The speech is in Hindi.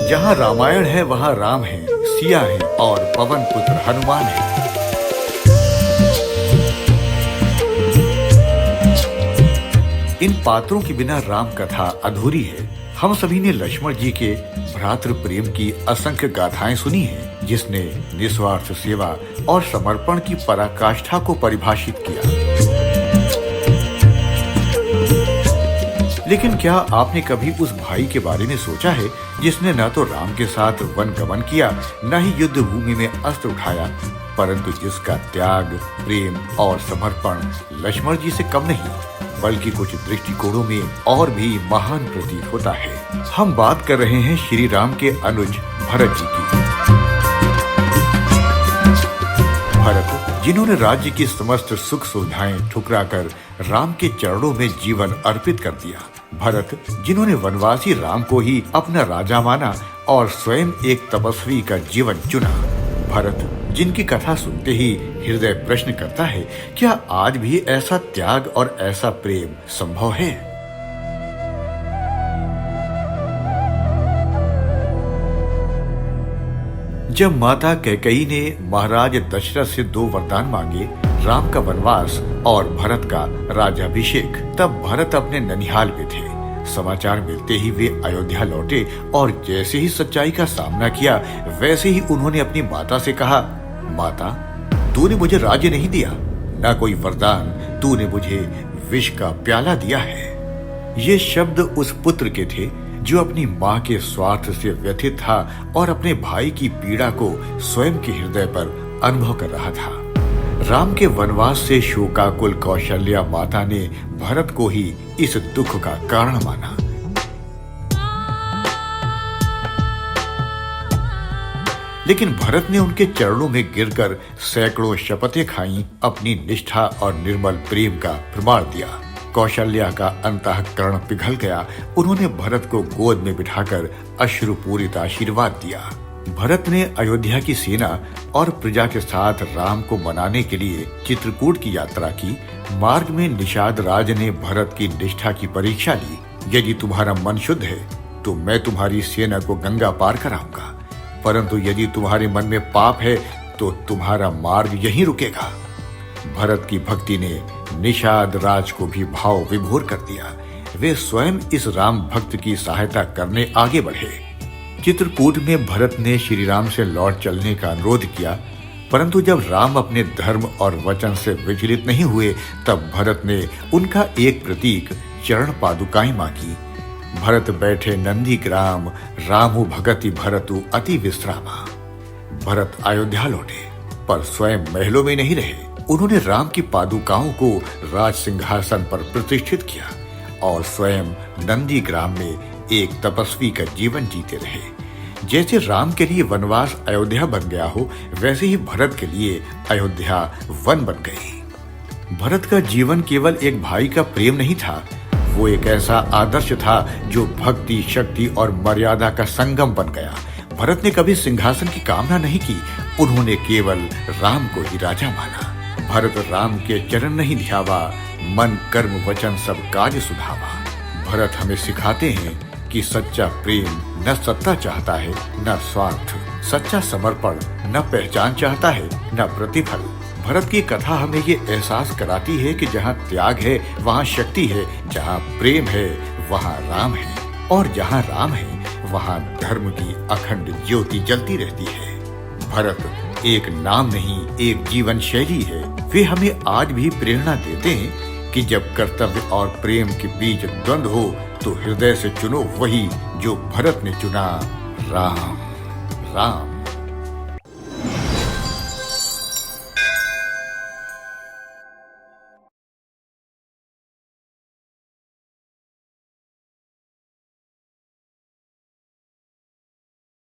जहाँ रामायण है वहाँ राम है, सिया है और पवन पुत्र हनुमान है। इन पात्रों के बिना राम कथा अधूरी है। हम सभी ने लक्ष्मण जी के भ्रातृ प्रेम की असंख्य गाथाएं सुनी हैं, जिसने निस्वार्थ सेवा और समर्पण की पराकाष्ठा को परिभाषित किया। लेकिन क्या आपने कभी उस भाई के बारे में सोचा है जिसने न तो राम के साथ वन गमन किया, न ही युद्ध भूमि में अस्त्र उठाया, परंतु जिसका त्याग, प्रेम और समर्पण लक्ष्मण जी से कम नहीं, बल्कि कुछ दृष्टिकोणों में और भी महान प्रतीत होता है। हम बात कर रहे हैं श्री राम के अनुज भरत जी की। भरत, जिन्होंने राज्य की समस्त सुख सुविधाएं ठुकराकर राम के चरणों में जीवन अर्पित कर दिया। भरत, जिन्होंने वनवासी राम को ही अपना राजा माना और स्वयं एक तपस्वी का जीवन चुना। भरत, जिनकी कथा सुनते ही हृदय प्रश्न करता है, क्या आज भी ऐसा त्याग और ऐसा प्रेम संभव है? जब माता कैकेयी ने महाराज दशरथ से 2 वरदान मांगे, राम का वनवास और भरत का राज्याभिषेक, तब भरत अपने ननिहाल में थे। समाचार मिलते ही वे अयोध्या लौटे और जैसे ही सच्चाई का सामना किया, वैसे ही उन्होंने अपनी माता से कहा, माता, तूने मुझे राज्य नहीं दिया, न कोई वरदान, तूने मुझे विष का प्याला दिया है। ये शब्द उस पुत्र के थे जो अपनी माँ के स्वार्थ से व्यथित था और अपने भाई की पीड़ा को स्वयं के हृदय पर अनुभव कर रहा था। राम के वनवास से शोकाकुल कौशल्या माता ने भरत को ही इस दुख का कारण माना। लेकिन भरत ने उनके चरणों में गिरकर सैकड़ों शपथें खाई, अपनी निष्ठा और निर्मल प्रेम का प्रमाण दिया। कौशल्या का अंतःकरण पिघल गया। उन्होंने भरत को गोद में बिठाकर अश्रुपूरित आशीर्वाद दिया। भरत ने अयोध्या की सेना और प्रजा के साथ राम को मनाने के लिए चित्रकूट की यात्रा की। मार्ग में निषाद राज ने भरत की निष्ठा की परीक्षा ली। यदि तुम्हारा मन शुद्ध है तो मैं तुम्हारी सेना को गंगा पार कराऊंगा, परंतु यदि तुम्हारे मन में पाप है तो तुम्हारा मार्ग यहीं रुकेगा। भरत की भक्ति ने निषाद राज को भी भाव विभोर कर दिया। वे स्वयं इस राम भक्त की सहायता करने आगे बढ़े। चित्रकूट में भरत ने श्री राम से लौट चलने का अनुरोध किया, परंतु जब राम अपने धर्म और वचन से विचलित नहीं हुए, तब भरत ने उनका एक प्रतीक चरण पादुकाएं मांगी। भरत बैठे नंदी ग्राम, रामु भगति भरतु अति विश्रामा। भरत अयोध्या लौटे, पर स्वयं महलों में नहीं रहे। उन्होंने राम की पादुकाओं को राज सिंहासन पर प्रतिष्ठित किया और स्वयं नंदी ग्राम में एक तपस्वी का जीवन जीते रहे। जैसे राम के लिए वनवास अयोध्या बन गया हो, वैसे ही भरत के लिए अयोध्या वन बन गई। भरत का जीवन केवल एक भाई का प्रेम नहीं था, वो एक ऐसा आदर्श था जो भक्ति, शक्ति और मर्यादा का संगम बन गया। भरत ने कभी सिंहासन की कामना नहीं की, उन्होंने केवल राम को ही राजा माना। भरत राम के चरण नहीं ध्यावा, मन कर्म वचन सब काज सुधावा। भरत हमें सिखाते हैं कि सच्चा प्रेम न सत्ता चाहता है न स्वार्थ, सच्चा समर्पण न पहचान चाहता है न प्रतिफल। भरत की कथा हमें ये एहसास कराती है कि जहाँ त्याग है वहाँ शक्ति है, जहाँ प्रेम है वहाँ राम है, और जहाँ राम है वहाँ धर्म की अखंड ज्योति जलती रहती है। भरत एक नाम नहीं, एक जीवन शैली है। वे हमें आज भी प्रेरणा देते हैं कि जब कर्तव्य और प्रेम के बीच द्वंद्व हो तो हृदय से चुनो वही जो भरत ने चुना, राम। राम।